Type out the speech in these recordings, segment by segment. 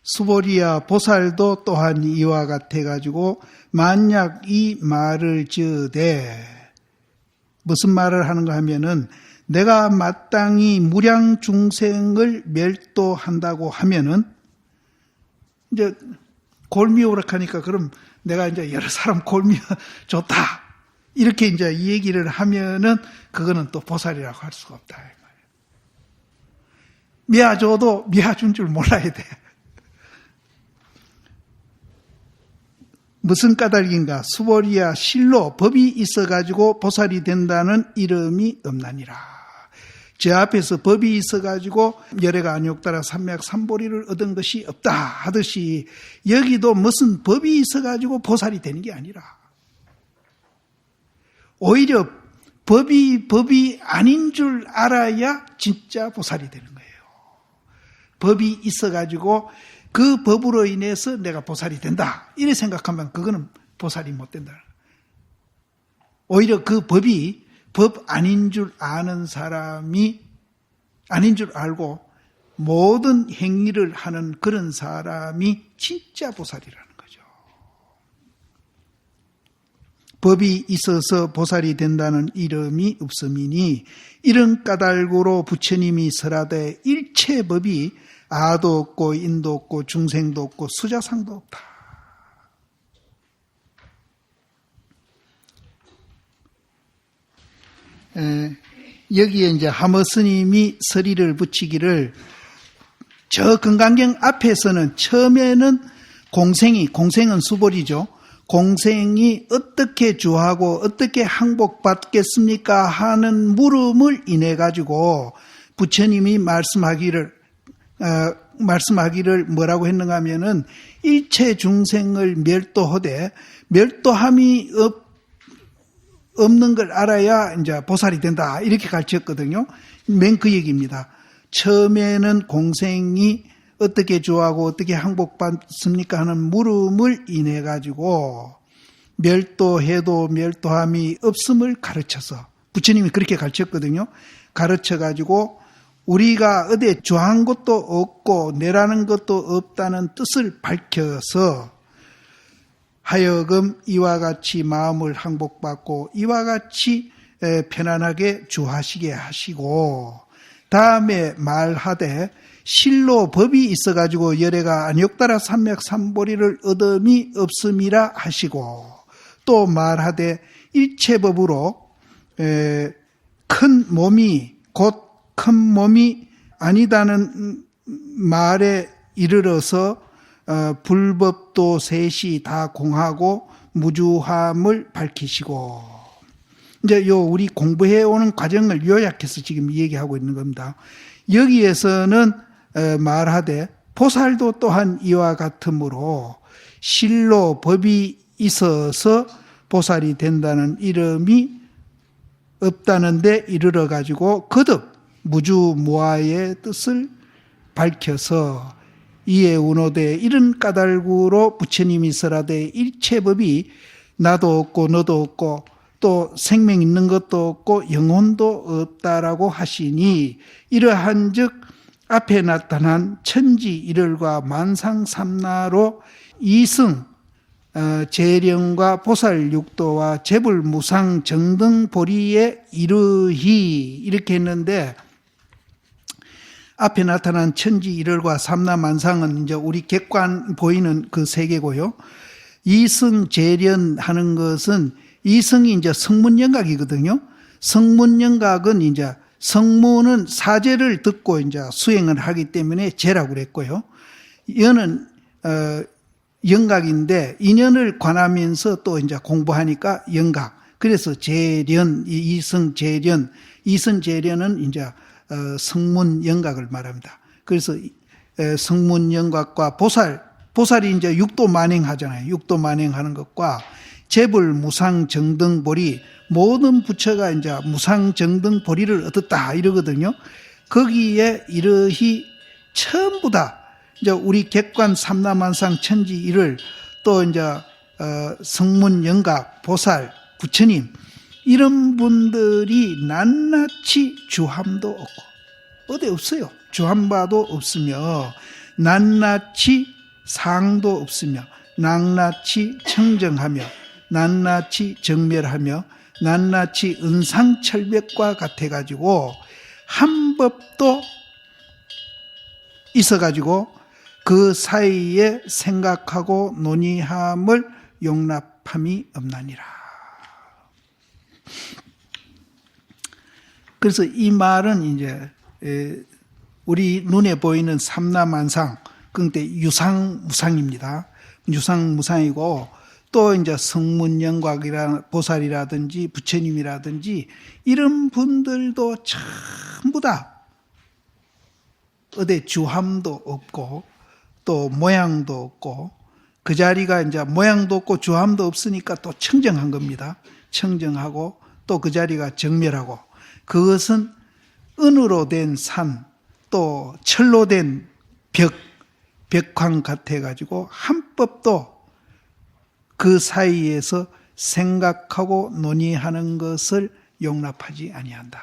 수보리야 보살도 또한 이와 같아가지고 만약 이 말을 지으되 무슨 말을 하는가 하면은 내가 마땅히 무량 중생을 멸도한다고 하면은 이제 골미오락하니까 그럼 내가 이제 여러 사람 골미 좋다 이렇게 이제 이 얘기를 하면은 그거는 또 보살이라고 할 수가 없다. 미아줘도 미아준 줄 몰라야 돼. 무슨 까닭인가? 수보리야 실로 법이 있어가지고 보살이 된다는 이름이 없나니라. 저 앞에서 법이 있어가지고 열애가 안욕따라 삼맥 삼보리를 얻은 것이 없다 하듯이 여기도 무슨 법이 있어가지고 보살이 되는 게 아니라 오히려 법이 아닌 줄 알아야 진짜 보살이 되는 거예요. 법이 있어가지고 그 법으로 인해서 내가 보살이 된다. 이렇게 생각하면 그거는 보살이 못 된다. 오히려 그 법이 법 아닌 줄 아는 사람이 아닌 줄 알고 모든 행위를 하는 그런 사람이 진짜 보살이라는 거죠. 법이 있어서 보살이 된다는 이름이 없음이니 이런 까닭으로 부처님이 설하되 일체 법이 아도 없고 인도 없고 중생도 없고 수자상도 없다. 여기에 이제 하머 스님이 서리를 붙이기를 저 금강경 앞에서는 처음에는 공생은 수보리죠. 공생이 어떻게 주하고 어떻게 항복받겠습니까 하는 물음을 인해 가지고 부처님이 말씀하기를 뭐라고 했는가 하면은 일체 중생을 멸도하되 멸도함이 없는 걸 알아야 이제 보살이 된다 이렇게 가르쳤거든요. 맨 그 얘기입니다. 처음에는 공생이 어떻게 주하고 어떻게 항복받습니까 하는 물음을 인해 가지고 멸도해도 멸도함이 없음을 가르쳐서 부처님이 그렇게 가르쳤거든요. 가르쳐 가지고 우리가 어디에 주한 것도 없고 내라는 것도 없다는 뜻을 밝혀서 하여금 이와 같이 마음을 항복받고 이와 같이 편안하게 주하시게 하시고 다음에 말하되 실로 법이 있어가지고 열애가 안욕따라 삼맥 삼보리를 얻음이 없음이라 하시고 또 말하되 일체법으로 큰 몸이 곧 큰 몸이 아니다는 말에 이르러서 불법도 셋이 다 공하고 무주함을 밝히시고 이제 요 우리 공부해 오는 과정을 요약해서 지금 얘기하고 있는 겁니다. 여기에서는 말하되 보살도 또한 이와 같으므로 실로 법이 있어서 보살이 된다는 이름이 없다는데 이르러 가지고 거듭 무주무아의 뜻을 밝혀서 이에 운호되 이런 까닭으로 부처님이 설하되 일체법이 나도 없고 너도 없고 또 생명 있는 것도 없고 영혼도 없다라고 하시니 이러한즉 앞에 나타난 천지 일월과 만상삼나로 이승 재령과 보살 육도와 재불무상 정등보리에 이르히 이렇게 했는데 앞에 나타난 천지 일월과 삼라만상은 이제 우리 객관 보이는 그 세계고요. 이승 재련 하는 것은 이승이 이제 성문영각이거든요. 성문영각은 이제 성문은 사제를 듣고 이제 수행을 하기 때문에 재라고 그랬고요. 이는 영각인데 인연을 관하면서 또 이제 공부하니까 영각. 그래서 재련, 이승 재련, 이승 재련은 이제 성문 영각을 말합니다. 그래서 성문 영각과 보살이 이제 육도 만행하잖아요. 육도 만행하는 것과 재불 무상 정등 보리 모든 부처가 이제 무상 정등 보리를 얻었다 이러거든요. 거기에 이러히 전부 다 이제 우리 객관 삼라만상 천지 일을 또 이제 성문 영각 보살 부처님 이런 분들이 낱낱이 주함도 없고 어디 없어요. 주함바도 없으며 낱낱이 상도 없으며 낱낱이 청정하며 낱낱이 정멸하며 낱낱이 은상철벽과 같아가지고 한 법도 있어가지고 그 사이에 생각하고 논의함을 용납함이 없나니라. 그래서 이 말은 이제 우리 눈에 보이는 삼라만상, 그런데 유상무상입니다. 유상무상이고 또 이제 성문영곽이라 보살이라든지 부처님이라든지 이런 분들도 전부 다 어디 주함도 없고 또 모양도 없고 그 자리가 이제 모양도 없고 주함도 없으니까 또 청정한 겁니다. 청정하고 또 그 자리가 정멸하고 그것은 은으로 된 산 또 철로 된 벽황 같아가지고 한 법도 그 사이에서 생각하고 논의하는 것을 용납하지 아니한다.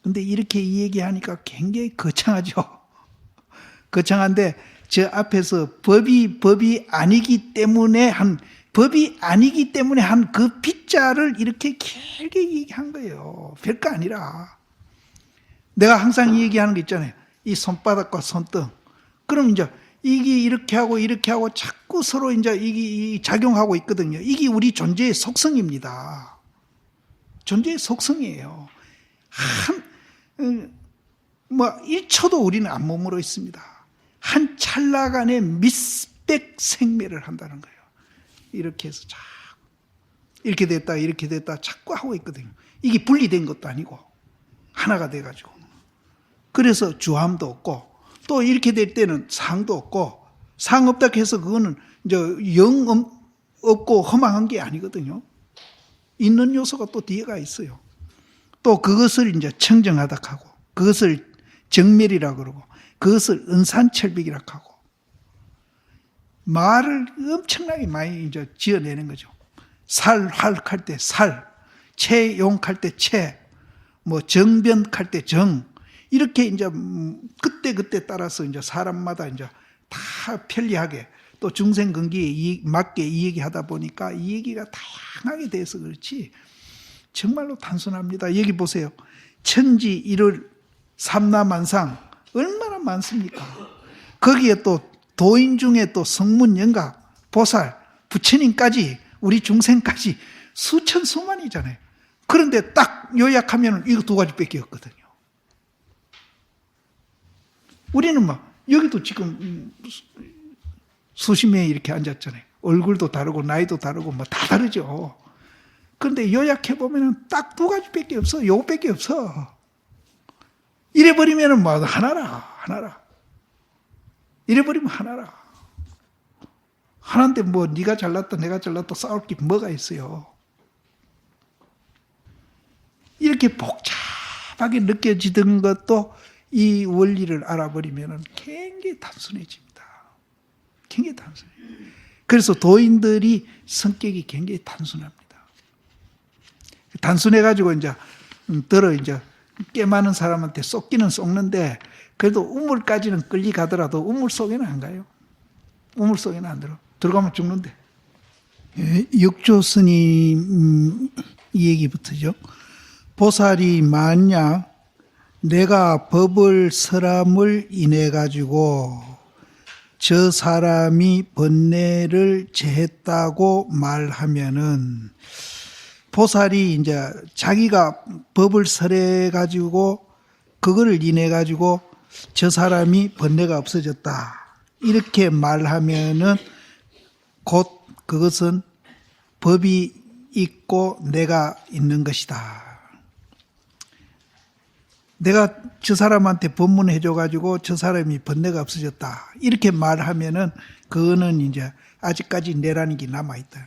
근데 이렇게 이 얘기하니까 굉장히 거창하죠. 거창한데 저 앞에서 법이 아니기 때문에 한 그 빗자를 이렇게 길게 얘기한 거예요. 별거 아니라. 내가 항상 얘기하는 거 있잖아요. 이 손바닥과 손등. 그럼 이제 이게 이렇게 하고 자꾸 서로 이제 이게 작용하고 있거든요. 이게 우리 존재의 속성입니다. 존재의 속성이에요. 1초도 우리는 안 머물러 있습니다. 한 찰나간의 미스백 생매를 한다는 거예요. 이렇게 해서 자꾸 이렇게 됐다 자꾸 하고 있거든요. 이게 분리된 것도 아니고 하나가 돼가지고. 그래서 주함도 없고 또 이렇게 될 때는 상도 없고 상 없다 해서 그거는 이제 영 없고 허망한 게 아니거든요. 있는 요소가 또 뒤에가 있어요. 또 그것을 이제 청정하다 하고 그것을 정멸이라 그러고 그것을 은산철벽이라 하고 말을 엄청나게 많이 이제 지어내는 거죠. 살활할 때 살, 채용할 때 채, 뭐 정변할 때 정, 이렇게 이제 그때 따라서 이제 사람마다 이제 다 편리하게 또 중생근기에 맞게 이 얘기 하다 보니까 이 얘기가 다양하게 돼서 그렇지 정말로 단순합니다. 여기 보세요. 천지 일을 삼라만상 얼마나 많습니까? 거기에 또 도인 중에 또 성문영각, 보살, 부처님까지 우리 중생까지 수천 수만이잖아요. 그런데 딱 요약하면 이거 두 가지밖에 없거든요. 우리는 막 여기도 지금 수십 명이 이렇게 앉았잖아요. 얼굴도 다르고 나이도 다르고 뭐 다 다르죠. 그런데 요약해보면 딱 두 가지밖에 없어. 요것밖에 없어. 이래버리면 뭐 하나라. 이래버리면 하나라. 하나인데 뭐 네가 잘났다 내가 잘났다 싸울 게 뭐가 있어요. 이렇게 복잡하게 느껴지던 것도 이 원리를 알아버리면 굉장히 단순해집니다. 굉장히 단순해요. 그래서 도인들이 성격이 굉장히 단순합니다. 단순해가지고 이제 꽤 많은 사람한테 속기는 속는데 그래도 우물까지는 끌리 가더라도 우물 속에는 안 가요. 우물 속에는 안 들어가면 죽는데. 육조 스님 이 얘기부터죠. 보살이 만약 내가 법을 설함을 인해 가지고 저 사람이 번뇌를 제했다고 말하면은 보살이 이제 자기가 법을 설해 가지고 그거를 인해 가지고 저 사람이 번뇌가 없어졌다 이렇게 말하면은 곧 그것은 법이 있고 내가 있는 것이다. 내가 저 사람한테 법문해 줘가지고 저 사람이 번뇌가 없어졌다. 이렇게 말하면은 그거는 이제 아직까지 내라는 게 남아있다.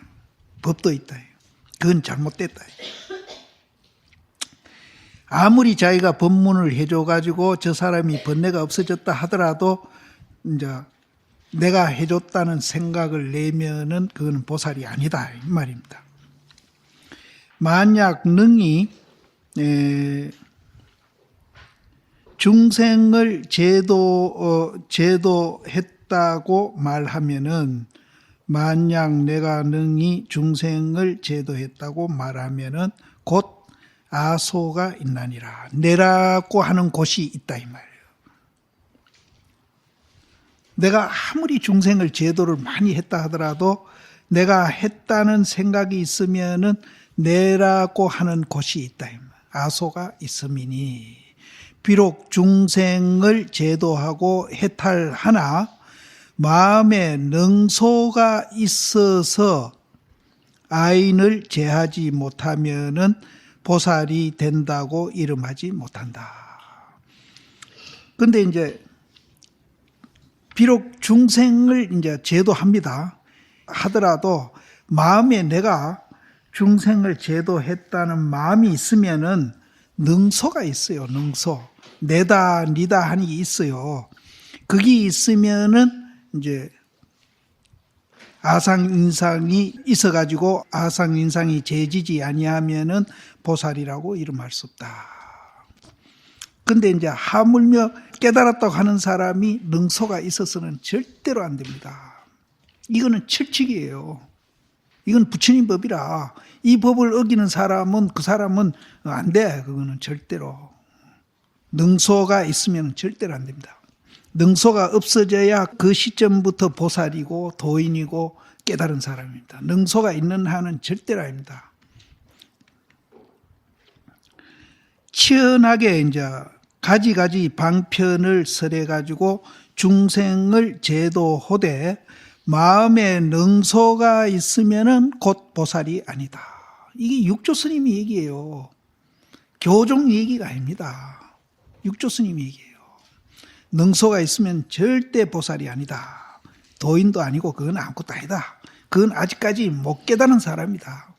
법도 있다. 그건 잘못됐다. 아무리 자기가 법문을 해 줘가지고 저 사람이 번뇌가 없어졌다 하더라도 이제 내가 해 줬다는 생각을 내면은 그거는 보살이 아니다. 이 말입니다. 만약 능히 중생을 제도했 했다고 말하면은, 만약 내가 능히 중생을 제도했다고 말하면은 곧 아소가 있나니라. 내라고 하는 곳이 있다 이 말이에요. 내가 아무리 중생을 제도를 많이 했다 하더라도 내가 했다는 생각이 있으면은 내라고 하는 곳이 있다 이 말이에요. 아소가 있음이니 비록 중생을 제도하고 해탈하나 마음에 능소가 있어서 아인을 제하지 못하면은 보살이 된다고 이름하지 못한다. 근데 이제 비록 중생을 이제 제도합니다. 하더라도 마음에 내가 중생을 제도했다는 마음이 있으면은 능소가 있어요. 능소. 내다 니다 하는 게 있어요. 그게 있으면은 이제 아상인상이 있어가지고 아상인상이 제지지 아니하면은 보살이라고 이름할 수 없다. 근데 이제 하물며 깨달았다고 하는 사람이 능소가 있어서는 절대로 안 됩니다. 이거는 철칙이에요. 이건 부처님 법이라 이 법을 어기는 사람은 그 사람은 안 돼. 그거는 절대로. 능소가 있으면 절대로 안 됩니다. 능소가 없어져야 그 시점부터 보살이고 도인이고 깨달은 사람입니다. 능소가 있는 한은 절대로 아닙니다. 치열하게 이제 가지가지 방편을 설해가지고 중생을 제도하되 마음에 능소가 있으면은 곧 보살이 아니다. 이게 육조 스님이 얘기예요. 교종 얘기가 아닙니다. 육조 스님이 얘기예요. 능소가 있으면 절대 보살이 아니다. 도인도 아니고 그건 아무것도 아니다. 그건 아직까지 못 깨달은 사람이다.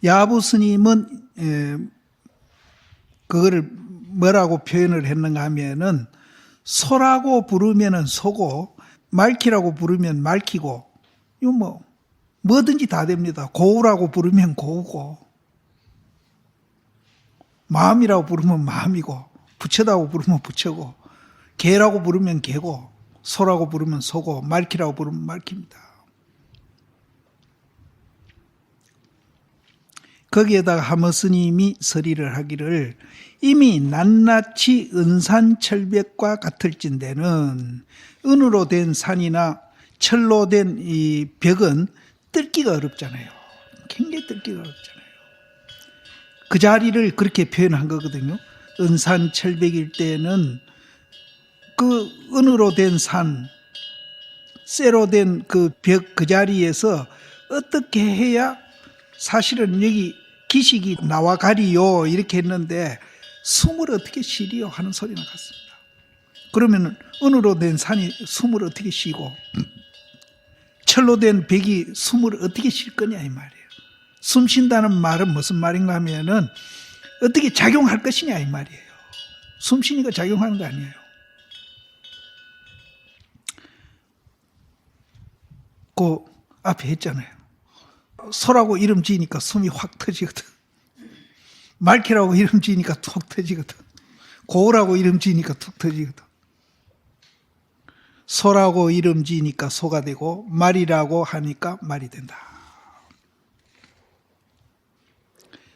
야부 스님은 그거를 뭐라고 표현을 했는가 하면은 소라고 부르면은 소고 말키라고 부르면 말키고 이거 뭐든지 다 됩니다. 고우라고 부르면 고우고 마음이라고 부르면 마음이고 부처다고 부르면 부처고 개라고 부르면 개고 소라고 부르면 소고 말키라고 부르면 말키입니다. 거기에다가 하머 스님이 설의를 하기를 이미 낱낱이 은산철벽과 같을진대는 은으로 된 산이나 철로 된 이 벽은 뚫기가 어렵잖아요. 굉장히 뚫기가 어렵잖아요. 그 자리를 그렇게 표현한 거거든요. 은산철벽일 때는 그 은으로 된 산, 쇠로 된 그 벽 그 자리에서 어떻게 해야 사실은 여기 기식이 나와 가리요 이렇게 했는데 숨을 어떻게 쉬리요 하는 소리가 같습니다. 그러면 은으로 된 산이 숨을 어떻게 쉬고 철로 된 벽이 숨을 어떻게 쉴 거냐 이 말이에요. 숨 쉰다는 말은 무슨 말인가 하면은 어떻게 작용할 것이냐 이 말이에요. 숨 쉬니까 작용하는 거 아니에요. 그 앞에 했잖아요. 소라고 이름 지으니까 숨이 확 터지거든. 말키라고 이름 지으니까 툭 터지거든. 고우라고 이름 지으니까 툭 터지거든. 소라고 이름 지으니까 소가 되고 말이라고 하니까 말이 된다.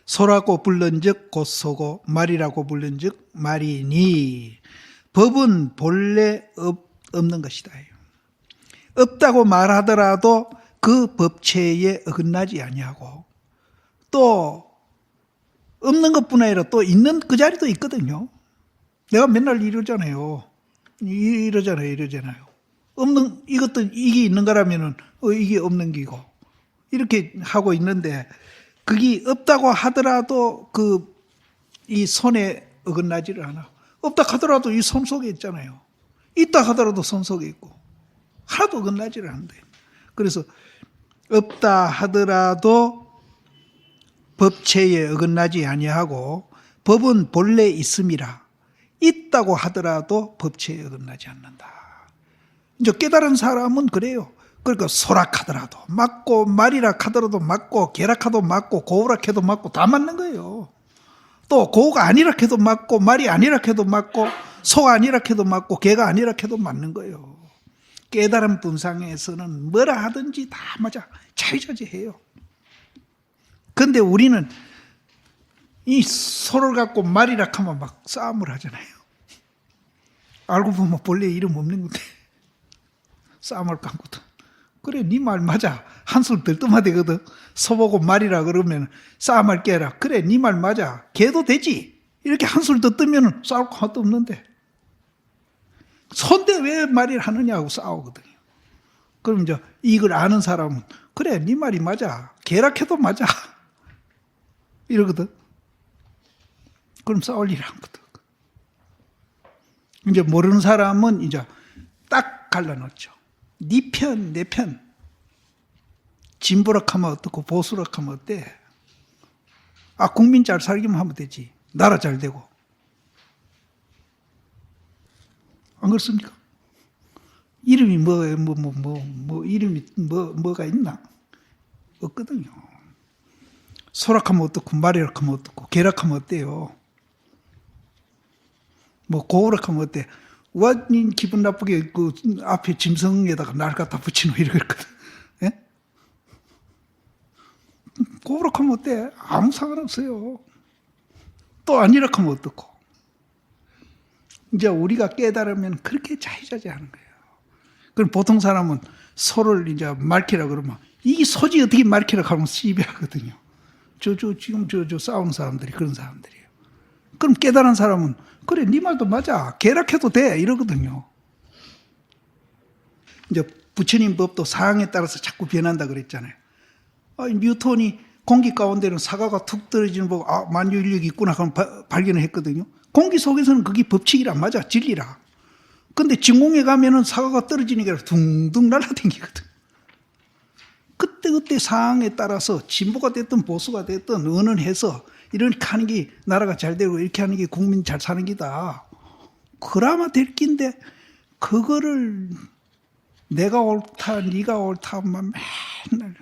소라고 불른즉 곧 소고 말이라고 불른즉 말이니 법은 본래 없는 것이다. 없다고 말하더라도 그 법체에 어긋나지 아니하고 또 없는 것뿐 아니라 또 있는 그 자리도 있거든요. 내가 맨날 이러잖아요. 이러잖아요. 없는 이것도 이게 있는 거라면은 이게 없는 기고 이렇게 하고 있는데 그게 없다고 하더라도 그 이 손에 어긋나지를 않아. 없다 하더라도 이 손 속에 있잖아요. 있다 하더라도 손 속에 있고 하나도 어긋나지를 않는데. 그래서 없다 하더라도 법체에 어긋나지 아니하고 법은 본래 있음이라 있다고 하더라도 법체에 어긋나지 않는다. 이제 깨달은 사람은 그래요. 그러니까 소락하더라도 맞고 말이라 하더라도 맞고 개락하도 맞고 고우락 해도 맞고 다 맞는 거예요. 또 고우가 아니라 해도 맞고 말이 아니라 해도 맞고 소가 아니라 해도 맞고 개가 아니라 해도 맞는 거예요. 깨달은 분상에서는 뭐라 하든지 다 맞아. 자유자재해요. 그런데 우리는 이 소를 갖고 말이라 하면 막 싸움을 하잖아요. 알고 보면 본래 이름 없는 건데 싸움을 깡거든. 그래, 네 말 맞아. 한술 들떠마되거든. 소보고 말이라 그러면 싸움할 게 아니라 그래, 네 말 맞아. 개도 되지. 이렇게 한술 더 뜨면 싸울 거 하나도 없는데 손대 왜 말을 하느냐고 싸우거든요. 그럼 이제 이걸 아는 사람은 그래, 네 말이 맞아. 개락해도 맞아. 이러거든. 그럼 싸울 일이 않거든. 이제 모르는 사람은 이제 딱 갈라놓죠. 네 편, 내 편. 진보라 하면 어떻고 보수라 하면 어때? 아, 국민 잘 살기만 하면 되지. 나라 잘 되고. 안 그렇습니까? 이름이 이름이 뭐가 있나? 없거든요. 소락하면 어떻고, 말이락하면 어떻고, 개락하면 어때요? 뭐, 고우락하면 어때? 와, 기분 나쁘게 그 앞에 짐승에다가 날 갖다 붙이노, 이러거든. 예? 고우락하면 어때? 아무 상관없어요. 또 아니락하면 어떻고. 이제 우리가 깨달으면 그렇게 자유자재하는 거예요. 그럼 보통 사람은 소를 이제 말키라 그러면 이 소지 어떻게 말키라 하면 시비하거든요. 지금 싸우는 사람들이 그런 사람들이에요. 그럼 깨달은 사람은 그래, 네 말도 맞아. 개락해도 돼. 이러거든요. 이제 부처님 법도 상황에 따라서 자꾸 변한다 그랬잖아요. 뉴턴이 공기 가운데는 사과가 툭 떨어지는 거 보고 만유인력이 있구나 하고 발견을 했거든요. 공기 속에서는 그게 법칙이라 맞아. 진리라. 근데 진공에 가면은 사과가 떨어지는 게 아니라 둥둥 날아다니거든. 그때 상황에 따라서 진보가 됐든 보수가 됐든 은은해서 이렇게 하는 게 나라가 잘 되고 이렇게 하는 게 국민 잘 사는 기다. 그나마 될 긴데 그거를 내가 옳다, 네가 옳다만 맨날.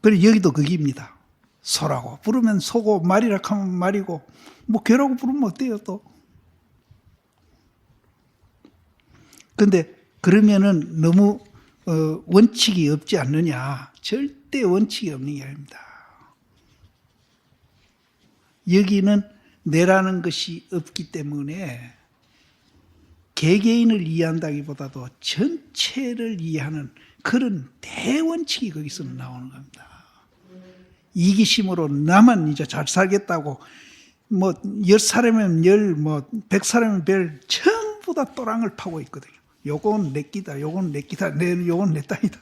그래, 여기도 거기입니다. 소라고 부르면 소고 말이라 하면 말이고 뭐 개라고 부르면 어때요 또. 근데 그러면은 너무 원칙이 없지 않느냐. 절대 원칙이 없는 게 아닙니다. 여기는 내라는 것이 없기 때문에 개개인을 이해한다기보다도 전체를 이해하는 그런 대원칙이 거기서 나오는 겁니다. 이기심으로 나만 이제 잘 살겠다고 뭐 10사람이면 100사람이면 100 전부 다 또랑을 파고 있거든요. 요건 내 끼다, 요건 내 끼다, 요건 내 땅이다.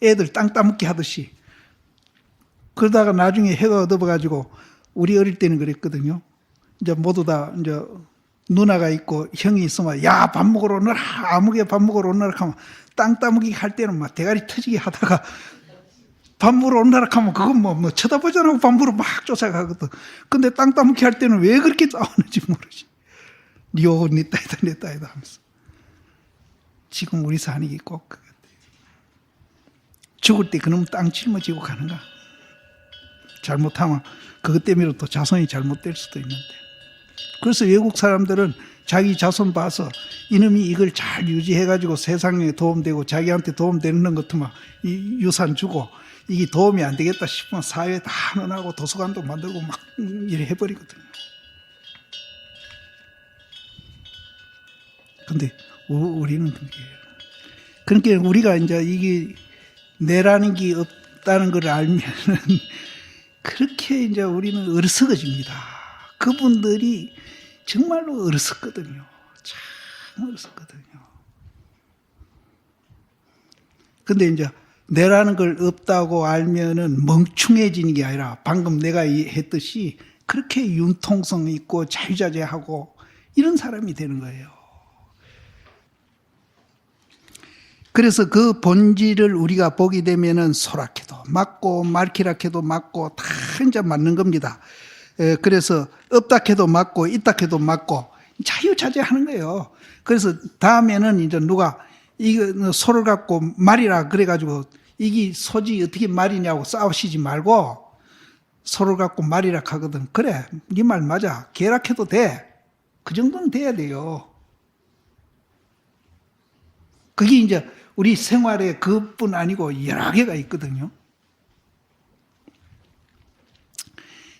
애들 땅 따먹기 하듯이. 그러다가 나중에 해가 얻어가지고 우리 어릴 때는 그랬거든요. 이제 모두 다 이제 누나가 있고 형이 있으면 야, 밥 먹으러 오너라, 아무개 밥 먹으러 오너라 하면 땅 따먹기 할 때는 막 대가리 터지게 하다가 밥 먹으러 온다라 하면 그건 뭐 쳐다보지 않고 밥 먹으러 막 쫓아가거든. 근데 땅 따먹기 할 때는 왜 그렇게 싸우는지 모르지. 요건 네 딸이다, 내 딸이다 하면서. 지금 우리 사는 게 꼭 그것 같아요. 죽을 때 그놈 땅 짊어지고 가는가? 잘못하면 그것 때문에 또 자손이 잘못될 수도 있는데. 그래서 외국 사람들은 자기 자손 봐서 이놈이 이걸 잘 유지해가지고 세상에 도움되고 자기한테 도움되는 것만 유산 주고 이게 도움이 안 되겠다 싶으면 사회 다 논하고 도서관도 만들고 막 이래 해버리거든요. 근데 우리는 그러니까 우리가 이제 이게 내라는 게 없다는 걸 알면은 그렇게 이제 우리는 어리석어집니다. 그분들이 정말로 어리석거든요. 참 어리석거든요. 근데 이제 내라는 걸 없다고 알면은 멍충해지는 게 아니라 방금 내가 했듯이 그렇게 융통성 있고 자유자재하고 이런 사람이 되는 거예요. 그래서 그 본질을 우리가 보게 되면은 소락해도 맞고 말키락해도 맞고 다 이제 맞는 겁니다. 그래서 없다 해도 맞고 있다 해도 맞고 자유자재하는 거예요. 그래서 다음에는 이제 누가 이거 소를 갖고 말이라 그래가지고 이게 소지 어떻게 말이냐고 싸우시지 말고 서로 갖고 말이라 하거든. 그래, 네 말 맞아. 계락해도 돼. 그 정도는 돼야 돼요. 그게 이제 우리 생활에 그뿐 아니고 여러 개가 있거든요.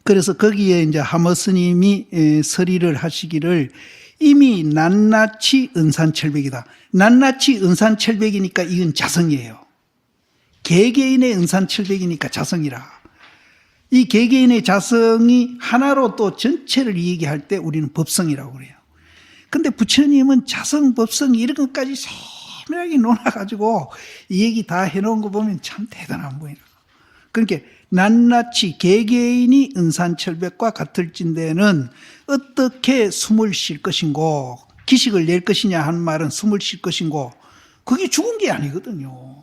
그래서 거기에 이제 하모 스님이 서리를 하시기를 이미 낱낱이 은산철백이다. 낱낱이 은산철백이니까 이건 자성이에요. 개개인의 은산철백이니까 자성이라. 이 개개인의 자성이 하나로 또 전체를 얘기할 때 우리는 법성이라고 그래요. 근데 부처님은 자성, 법성 이런 것까지 세밀하게 논해가지고 이 얘기 다 해놓은 거 보면 참 대단한 분이라. 그러니까 낱낱이 개개인이 은산철백과 같을진대는 어떻게 숨을 쉴 것인고 기식을 낼 것이냐 하는 말은 숨을 쉴 것인고 그게 죽은 게 아니거든요.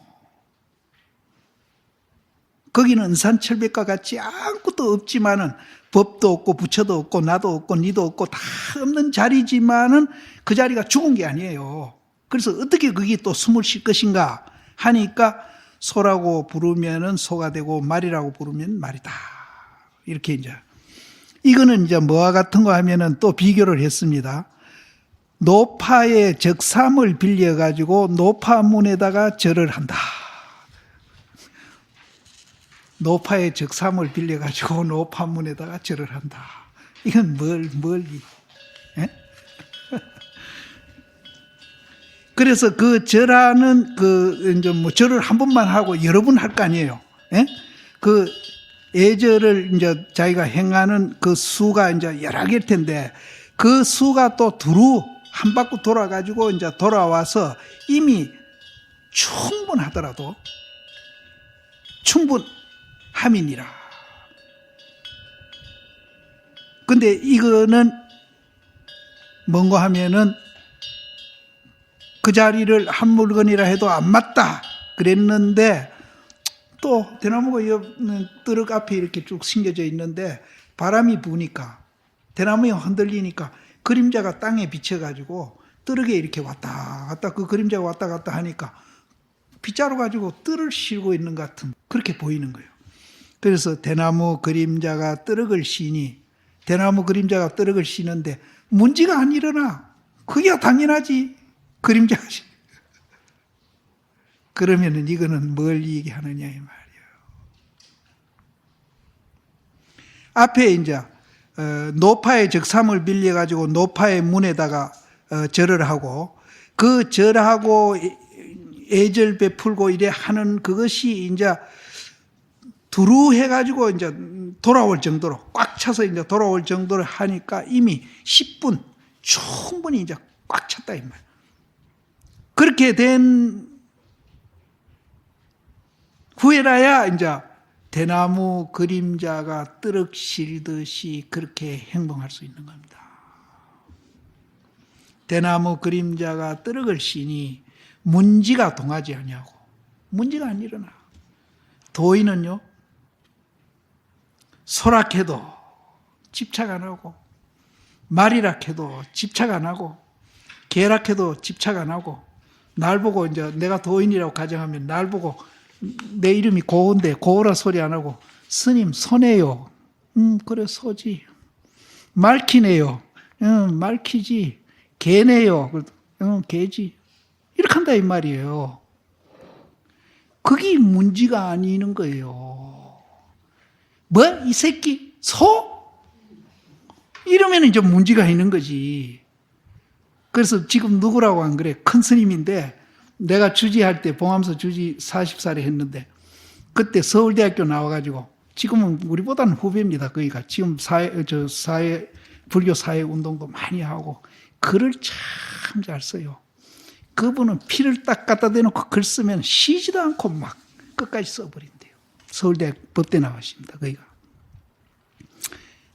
거기는 은산철백과 같이 아무것도 없지만은 법도 없고 부처도 없고 나도 없고 니도 없고 다 없는 자리지만은 그 자리가 죽은 게 아니에요. 그래서 어떻게 거기 또 숨을 쉴 것인가 하니까 소라고 부르면은 소가 되고 말이라고 부르면 말이다. 이렇게 이제 이거는 이제 뭐와 같은 거 하면은 또 비교를 했습니다. 노파의 적삼을 빌려 가지고 노파문에다가 절을 한다. 노파의 적삼을 빌려 가지고 노파문에다가 절을 한다. 이건 뭘 예? 그래서 그 절하는 이제 뭐 절을 한 번만 하고 여러 번 할 거 아니에요. 예? 그 예절을 이제 자기가 행하는 그 수가 이제 여러 개일 텐데 그 수가 또 두루 한 바퀴 돌아가지고 이제 돌아와서 이미 충분하더라도 충분함이니라. 근데 이거는 뭔가 하면은 그 자리를 한 물건이라 해도 안 맞다 그랬는데 또 대나무가 뜨럭 앞에 이렇게 쭉 심겨져 있는데 바람이 부니까 대나무에 흔들리니까 그림자가 땅에 비쳐가지고 뜨럭에 이렇게 왔다 갔다 그 그림자가 왔다 갔다 하니까 빗자루 가지고 뜰을 씌우고 있는 것 같은 그렇게 보이는 거예요. 그래서 대나무 그림자가 뜨럭을 씌니 대나무 그림자가 뜨럭을 씌는데 문제가 안 일어나. 그게 당연하지. 그림자가 그러면은 이거는 뭘 얘기하느냐 이 말이에요. 앞에 이제 노파의 적삼을 빌려 가지고 노파의 문에다가 절을 하고 그 절하고 애절 베풀고 이래 하는 그것이 이제 두루 해가지고 이제 돌아올 정도로 꽉 차서 이제 돌아올 정도로 하니까 이미 10분 충분히 이제 꽉 찼다 이 말. 그렇게 된 후에라야 이제 대나무 그림자가 뜨럭 실듯이 그렇게 행동할 수 있는 겁니다. 대나무 그림자가 뜨럭을 쉬니 문지가 동하지 아니하고 문지가 안 일어나. 도인은요 소락해도 집착 안 하고 말이락해도 집착 안 하고 계락해도 집착 안 하고 날 보고 이제 내가 도인이라고 가정하면 날 보고 내 이름이 고인데 고라 소리 안 하고 스님 소네요. 그래 소지. 말키네요. 말키지. 개네요. 개지. 이렇게 한다 이 말이에요. 그게 문제가 아니는 거예요. 뭐? 이 새끼? 소? 이러면 이제 문제가 있는 거지. 그래서 지금 누구라고 안 그래? 큰 스님인데 내가 주지할 때 봉암서 주지 40살에 했는데 그때 서울대학교 나와가지고 지금은 우리보다는 후배입니다. 그러니까 지금 불교 사회 운동도 많이 하고 글을 참 잘 써요. 그분은 피를 딱 갖다 대놓고 글 쓰면 쉬지도 않고 막 끝까지 써버린대요. 서울대학 법대 나왔습니다. 거기가.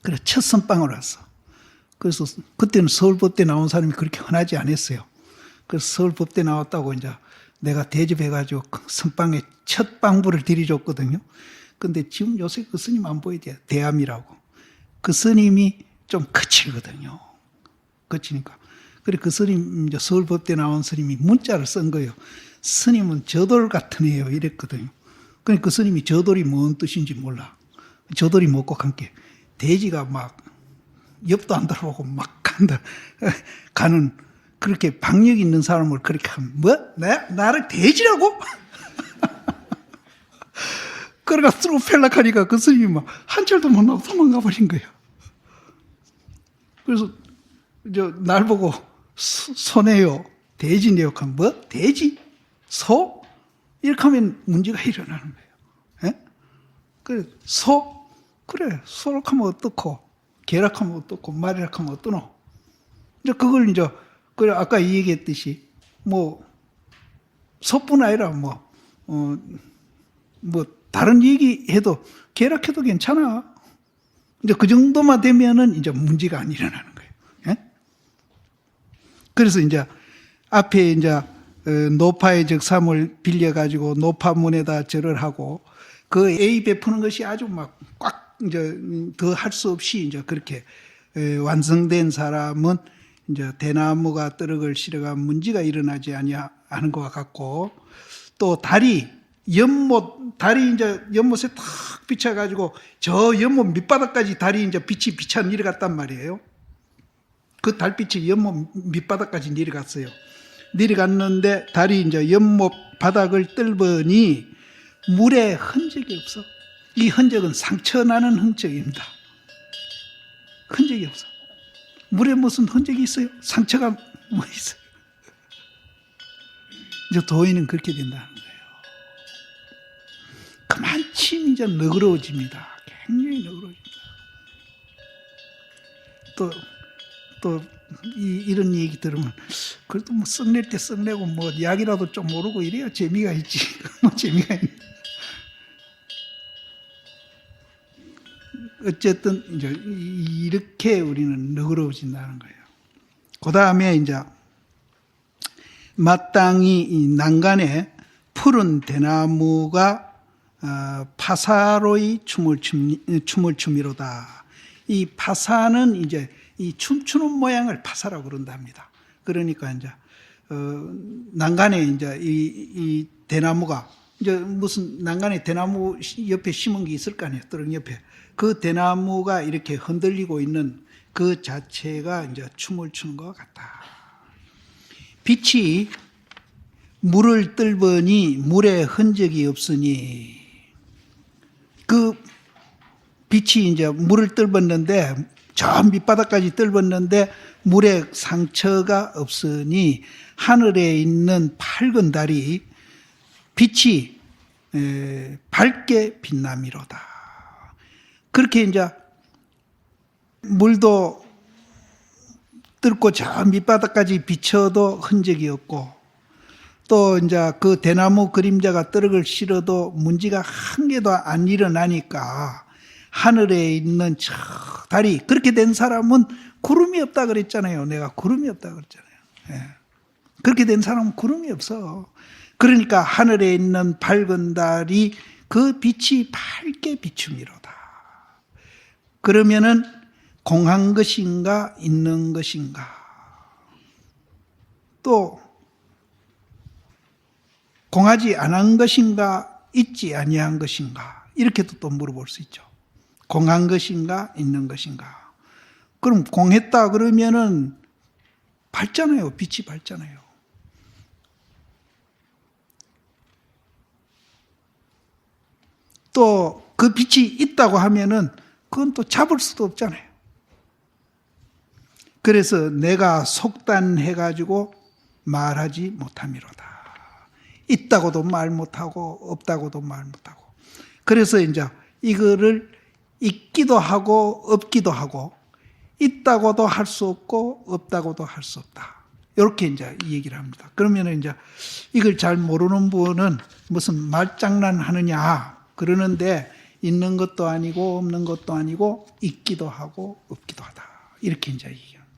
그래 첫 선방을 왔어. 그래서 그때는 서울법대 나온 사람이 그렇게 흔하지 않았어요. 그래서 서울법대 나왔다고 이제 내가 대접해가지고 선방에 첫 방부를 들이줬거든요. 근데 지금 요새 그 스님 안 보이대요. 대암이라고. 그 스님이 좀 거칠거든요. 거치니까. 그래 그 스님, 이제 서울법대 나온 스님이 문자를 쓴 거예요. 스님은 저돌 같은 애요. 이랬거든요. 그러니까 그 스님이 저돌이 뭔 뜻인지 몰라. 저들이 먹고 간 게 돼지가 막 옆도 안 돌아보고 막 가는 그렇게 박력 있는 사람을 그렇게 하면 뭐? 나를 돼지라고? 그래가 쑥 펠락하니까 그 스님이 막 한 철도 못 나고 도망가 버린 거예요. 그래서 날 보고 소네요, 돼지네요 하면 뭐? 돼지? 소? 이렇게 하면 문제가 일어나는 거예요. 예? 그래, 소? 그래, 소라고 하면 어떻고, 개라고 하면 어떻고, 말이라고 하면 어떠노? 이제 그걸 그래, 아까 얘기했듯이, 소뿐 아니라 다른 얘기해도, 개라고 해도 괜찮아. 이제 그 정도만 되면은 이제 문제가 안 일어나는 거예요. 예? 그래서 이제 앞에 노파의 적삼을 빌려가지고 노파문에다 절을 하고 그 A 베푸는 것이 아주 막 꽉 더 할 수 없이 이제 그렇게 완성된 사람은 이제 대나무가 떨어을 실어가 문제가 일어나지 아니하는 것과 같고 또 달이 연못에 탁 비쳐가지고 저 연못 밑바닥까지 달이 빛이 비쳐 내려갔단 말이에요. 그 달빛이 연못 밑바닥까지 내려갔어요. 내려갔는데 달이 연못 바닥을 뜰보니 물에 흔적이 없어. 이 흔적은 상처나는 흔적입니다. 흔적이 없어. 물에 무슨 흔적이 있어요? 상처가 뭐 있어요? 이제 도인은 그렇게 된다는 거예요. 그만큼 너그러워집니다. 굉장히 너그러워집니다. 이런 얘기 들으면, 그래도 썩낼 때 썩내고, 약이라도 좀 모르고 이래야 재미가 있지. 재미가 있네. 어쨌든, 이렇게 우리는 너그러워진다는 거예요. 그 다음에 마땅히 이 난간에 푸른 대나무가 파사로이 춤을 추미로다. 이 파사는 이 춤추는 모양을 파사라고 그런답니다. 그러니까 난간에 이 대나무가 무슨 난간에 대나무 옆에 심은 게 있을 거 아니에요. 떠릉 옆에. 그 대나무가 이렇게 흔들리고 있는 그 자체가 춤을 추는 것 같다. 빛이 물을 뜰보니 물에 흔적이 없으니 그 빛이 물을 뜰봤는데 저 밑바닥까지 뜰봤는데 물에 상처가 없으니 하늘에 있는 밝은 달이 빛이 밝게 빛남이로다. 그렇게 물도 뜰고 저 밑바닥까지 비춰도 흔적이 없고 또 그 대나무 그림자가 떨어을 실어도 문제가 한 개도 안 일어나니까 하늘에 있는 저 달이 그렇게 된 사람은 구름이 없다 그랬잖아요. 내가 구름이 없다 그랬잖아요. 예. 그렇게 된 사람은 구름이 없어. 그러니까 하늘에 있는 밝은 달이 그 빛이 밝게 비춤이로다. 그러면은 공한 것인가 있는 것인가 또 공하지 않은 것인가 있지 아니한 것인가 이렇게도 또 물어볼 수 있죠. 공한 것인가 있는 것인가. 그럼 공했다 그러면은 밝잖아요. 빛이 밝잖아요. 또 그 빛이 있다고 하면은 그건 또 잡을 수도 없잖아요. 그래서 내가 속단해가지고 말하지 못함이로다. 있다고도 말 못하고 없다고도 말 못하고. 그래서 이거를 있기도 하고 없기도 하고 있다고도 할 수 없고 없다고도 할 수 없다. 이렇게 이 얘기를 합니다. 그러면 이걸 잘 모르는 분은 무슨 말장난 하느냐 그러는데 있는 것도 아니고 없는 것도 아니고 있기도 하고 없기도 하다. 이렇게 얘기합니다.